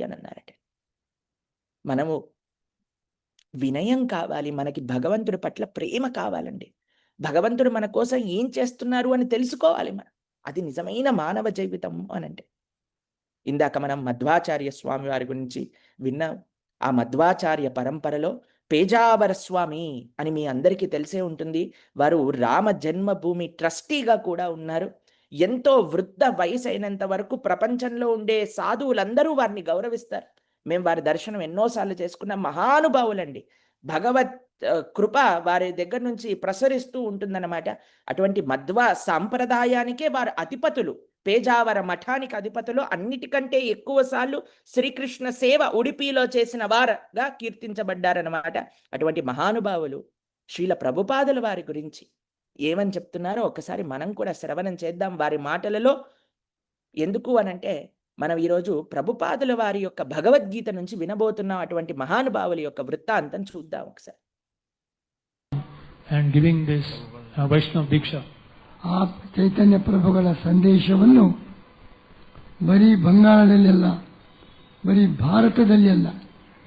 అని అన్నారట. మనము వినయం కావాలి, మనకి భగవంతుడి పట్ల ప్రేమ కావాలండి. భగవంతుడు మన కోసం ఏం చేస్తున్నారు అని తెలుసుకోవాలి మనం. అది నిజమైన మానవ జీవితం అనంటే. ఇందాక మనం మధ్వాచార్య స్వామి వారి గురించి విన్నాం. ఆ మధ్వాచార్య పరంపరలో పేజావర స్వామి అని మీ అందరికీ తెలిసే ఉంటుంది. వారు రామ జన్మభూమి ట్రస్టీగా కూడా ఉన్నారు. ఎంతో వృద్ధ వయసు అయినంత వరకు ప్రపంచంలో ఉండే సాధువులందరూ వారిని గౌరవిస్తారు. మేము వారి దర్శనం ఎన్నోసార్లు చేసుకున్న మహానుభావులండి. భగవత్ కృప వారి దగ్గర నుంచి ప్రసరిస్తూ ఉంటుందన్నమాట. అటువంటి మధ్వ సాంప్రదాయానికే వారు అధిపతులు. పేజావర మఠానికి అధిపతులు. అన్నిటికంటే ఎక్కువ సార్లు శ్రీకృష్ణ సేవ ఉడిపిలో చేసిన వారుగా కీర్తించబడ్డారన్నమాట. అటువంటి మహానుభావులు శ్రీల ప్రభుపాదుల వారి గురించి ఏమని చెప్తున్నారో ఒకసారి మనం కూడా శ్రవణం చేద్దాం వారి మాటలలో. ఎందుకు అనంటే మనం ఈరోజు ప్రభుపాదుల వారి యొక్క భగవద్గీత నుంచి వినబోతున్న అటువంటి మహానుభావుల యొక్క వృత్తాంతం చూద్దాం ఒకసారి. And giving this Vaishnav Diksha. ಆ ಚೈತನ್ಯ ಪ್ರಭುಗಳ ಸಂದೇಶವನ್ನು ಬರೀ ಬಂಗಾಳದಲ್ಲೆಲ್ಲ, ಬರೀ ಭಾರತದಲ್ಲಿ ಅಲ್ಲ,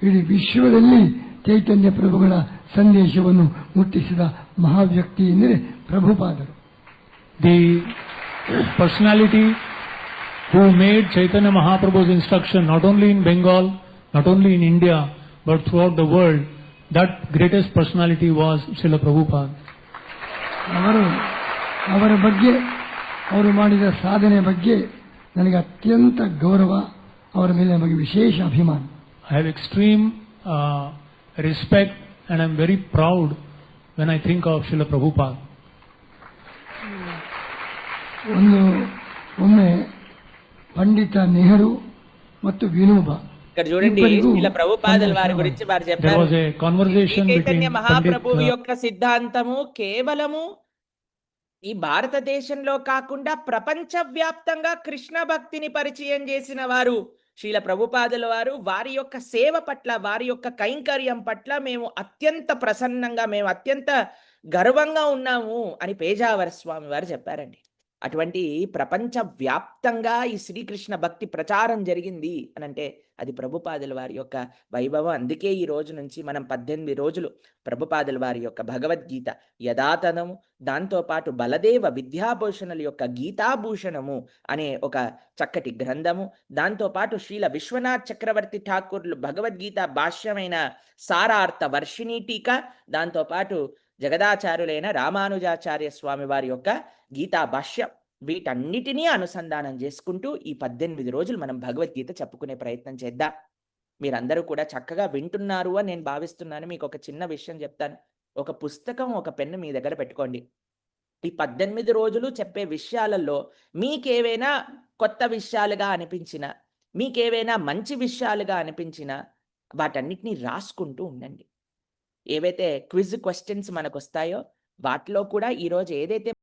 ಇಡೀ ವಿಶ್ವದಲ್ಲಿ ಚೈತನ್ಯ ಪ್ರಭುಗಳ ಸಂದೇಶವನ್ನು ಮುಟ್ಟಿಸಿದ ಮಹಾವ್ಯಕ್ತಿ ಎಂದರೆ ಪ್ರಭುಪಾದರು. The personality who made Chaitanya Mahaprabhu's instruction not only in Bengal, not only in India, but throughout the world, that greatest personality was Srila Prabhupada. ಅವರ ಬಗ್ಗೆ, ಅವರು ಮಾಡಿದ ಸಾಧನೆ ಬಗ್ಗೆ ನನಗೆ ಅತ್ಯಂತ ಗೌರವ, ಅವರ ಮೇಲೆ ನಮಗೆ ವಿಶೇಷ ಅಭಿಮಾನ. I have extreme respect and I am very proud when I think of Srila Prabhupada. ಒಮ್ಮೆ పండిత నెహ్రూ ಮತ್ತು వినోబా ఇక్కడ చూడండి శ్రీల ప్రభుపాదుల వారి గురించి వారు చెప్పారు. చైతన్య మహాప్రభువు యొక్క సిద్ధాంతము కేవలము ఈ భారతదేశంలో కాకుండా ప్రపంచ వ్యాప్తంగా కృష్ణ భక్తిని పరిచయం చేసిన వారు శ్రీల ప్రభుపాదుల వారు. వారి యొక్క సేవ పట్ల, వారి యొక్క కైంకర్యం పట్ల మేము అత్యంత ప్రసన్నంగా, మేము అత్యంత గర్వంగా ఉన్నాము అని పేజావర స్వామి వారు చెప్పారండి. అటువంటి ప్రపంచ వ్యాప్తంగా ఈ శ్రీకృష్ణ భక్తి ప్రచారం జరిగింది అనంటే అది ప్రభుపాదుల వారి యొక్క వైభవం. అందుకే ఈ రోజు నుంచి మనం 18 రోజులు ప్రభుపాదుల వారి యొక్క భగవద్గీత యథాతథము, దాంతోపాటు బలదేవ విద్యాభూషణుల యొక్క గీతాభూషణము అనే ఒక చక్కటి గ్రంథము, దాంతోపాటు శ్రీల విశ్వనాథ్ చక్రవర్తి ఠాకూర్లు భగవద్గీత భాష్యమైన సారార్థ వర్షిణీ టీక, దాంతోపాటు జగదాచార్యులైన రామానుజాచార్య స్వామి వారి యొక్క గీతా భాష్యం, వీటన్నిటినీ అనుసంధానం చేసుకుంటూ ఈ 18 రోజులు మనం భగవద్గీత చెప్పుకునే ప్రయత్నం చేద్దాం. మీరందరూ కూడా చక్కగా వింటున్నారు అని నేను భావిస్తున్నాను. మీకు ఒక చిన్న విషయం చెప్తాను. ఒక పుస్తకం, ఒక పెన్ను మీ దగ్గర పెట్టుకోండి. ఈ 18 రోజులు చెప్పే విషయాలలో మీకేవైనా కొత్త విషయాలుగా అనిపించినా, మీకేవైనా మంచి విషయాలుగా అనిపించినా వాటన్నిటినీ రాసుకుంటూ ఉండండి. ఏవైతే క్విజ్ క్వశ్చన్స్ మనకు వస్తాయో వాటిలో కూడా ఈరోజు ఏదైతే